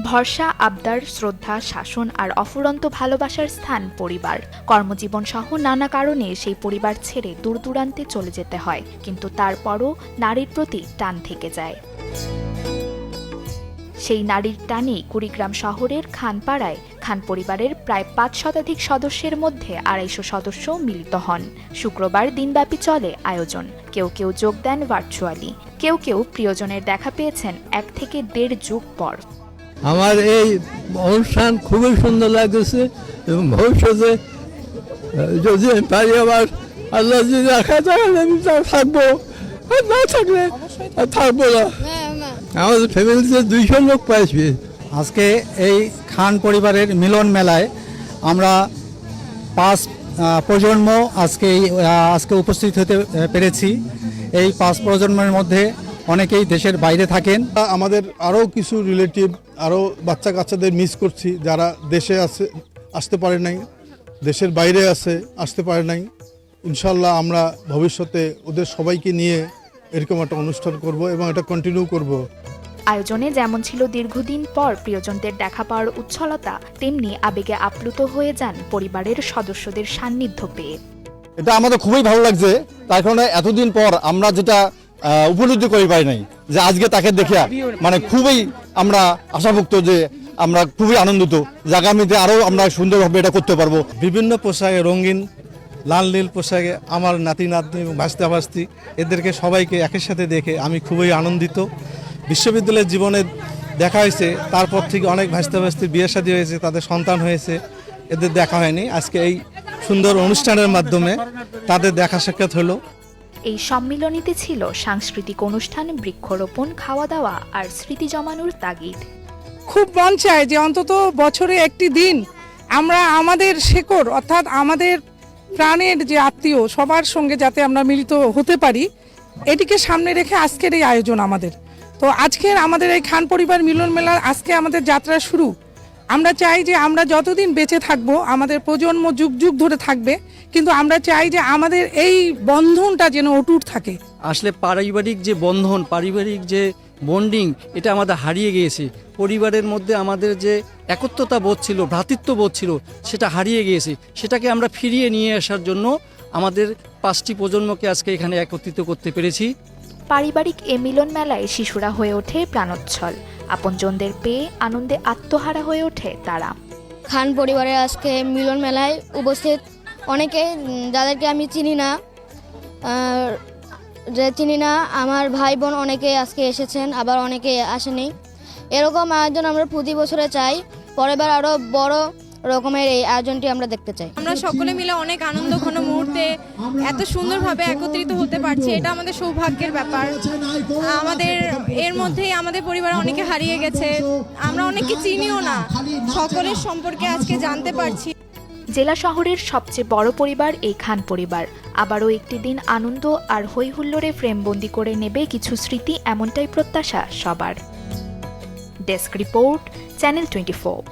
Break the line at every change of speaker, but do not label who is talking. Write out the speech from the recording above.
ভরসা, আবদার, শ্রদ্ধা, শাসন আর অফুরন্ত ভালোবাসার স্থান পরিবার। কর্মজীবন সহ নানা কারণে সেই পরিবার ছেড়ে দূর দূরান্তে চলে যেতে হয়, কিন্তু তারপরও নারীর প্রতি টান থেকে যায়। সেই নারীর টানেই কুড়িগ্রাম শহরের খানপাড়ায় খান পরিবারের প্রায় ৫ শতাধিক সদস্যের মধ্যে ২৫০ সদস্য মিলিত হন। শুক্রবার দিনব্যাপী চলে আয়োজন। কেউ কেউ যোগ দেন ভার্চুয়ালি, কেউ কেউ প্রিয়জনের দেখা পেয়েছেন ১ থেকে ১.৫ যুগ পর।
আমার এই অনুষ্ঠান খুবই সুন্দর লাগতেছে এবং ভবিষ্যতে যদি আমি পারি আবার আল্লাহ যদি রাখা তাহলে আমি থাকবো, আর না থাকলে থাকবো না। আমাদের ফ্যামিলিতে ২০০ লোক পাইছি।
আজকে এই খান পরিবারের মিলন মেলায় আমরা ৫ প্রজন্ম আজকে উপস্থিত হতে পেরেছি। এই ৫ প্রজন্মের মধ্যে অনেকেই দেশের বাইরে থাকেন।
আমাদের আরও কিছু রিলেটিভ, আরও বাচ্চা কাচ্চাদের মিস করছি যারা দেশে আসতে পারে নাই, দেশের বাইরে আসতে পারে নাই। ইনশাল্লাহ আমরা ভবিষ্যতে ওদের সবাইকে নিয়ে এরকম একটা অনুষ্ঠান করব এবং এটা কন্টিনিউ করব।
আয়োজনে যেমন ছিল দীর্ঘদিন পর প্রিয়জনদের দেখা পাওয়ার উচ্ছলতা, তেমনি আবেগে আপ্লুত হয়ে যান পরিবারের সদস্যদের সান্নিধ্য পেয়ে।
এটা আমাদের খুবই ভালো লাগছে, তার কারণে এতদিন পর আমরা যেটা উপলব্ধি করি পাই নাই যে আজকে তাকে দেখে মানে খুবই আমরা আশাভুক্ত, যে আমরা খুবই আনন্দিত যে আগামীতে আরও আমরা সুন্দরভাবে এটা করতে পারবো।
বিভিন্ন পোশাকে, রঙিন লাল নীল পোশাকে আমার নাতি নাতনি এবং ভাস্তা ভাস্তি এদেরকে সবাইকে একের সাথে দেখে আমি খুবই আনন্দিত। বিশ্ববিদ্যালয়ের জীবনে দেখা হয়েছে, তারপর থেকে অনেক ভাস্তা ভাস্তির বিয়ে শাদী হয়েছে, তাদের সন্তান হয়েছে, এদের দেখা হয়নি। আজকে এই সুন্দর অনুষ্ঠানের মাধ্যমে তাদের দেখা সাক্ষাৎ হলো।
এই সম্মিলনীতে ছিল সাংস্কৃতিক অনুষ্ঠান, বৃক্ষরোপণ, খাওয়া দাওয়া আর স্মৃতি জমানোর তাগিদ।
খুব মন চায় যে অন্তত বছরে একটি দিন আমরা আমাদের শেকড় অর্থাৎ আমাদের প্রাণের যে আত্মীয় সবার সঙ্গে যাতে আমরা মিলিত হতে পারি, এটিকে সামনে রেখে আজকের এই আয়োজন আমাদের। তো আজকের আমাদের এই খান পরিবার মিলন মেলার আজকে আমাদের যাত্রা শুরু। আমরা চাই যে আমরা যতদিন বেঁচে থাকবো, আমাদের প্রজন্ম যুগ যুগ ধরে থাকবে, কিন্তু আমরা চাই যে আমাদের এই বন্ধনটা যেন অটুট থাকে।
আসলে পারিবারিক যে বন্ধন, পারিবারিক যে বন্ডিং, এটা আমাদের হারিয়ে গিয়েছে। পরিবারের মধ্যে আমাদের যে একত্রতা বোধ ছিল, ভ্রাতৃত্ব বোধ ছিল, সেটা হারিয়ে গিয়েছে। সেটাকে আমরা ফিরিয়ে নিয়ে আসার জন্য আমাদের ৫টি প্রজন্মকে আজকে এখানে একত্রিত করতে পেরেছি।
পারিবারিক এ মিলন মেলায় শিশুরা হয়ে ওঠে প্রাণোচ্ছল, আপনজনদের পেয়ে আনন্দে আত্মহারা হয়ে ওঠে তারা।
খান পরিবারের আজকে মিলন মেলায় উপস্থিত অনেকে যাদেরকে আমি চিনি না, আমার ভাই বোন অনেকে আজকে এসেছেন, আবার অনেকে আসেনি। এরকম আয়োজন আমরা প্রতি বছরে চাই, পরের বার আরও বড় রকমের এই আয়োজনটি আমরা দেখতে চাই।
আমরা সকলে মিলে অনেক আনন্দ ঘন মুহূর্তে এত সুন্দরভাবে একত্রিত হতে পারছি, এটা আমাদের সৌভাগ্যের ব্যাপার। আমাদের এর মধ্যেই আমাদের পরিবারে অনেকে হারিয়ে গেছে, আমরা অনেকে চিনিও না, সকলের সম্পর্কে আজকে জানতে পারছি।
জেলা শহরের সবচেয়ে বড় পরিবার এই খান পরিবার আবারও একটি দিন আনন্দ আর হৈহুল্লোড়ে ফ্রেমবন্দি করে নেবে কিছু স্মৃতি, এমনটাই প্রত্যাশা সবার। Desk report, channel 24।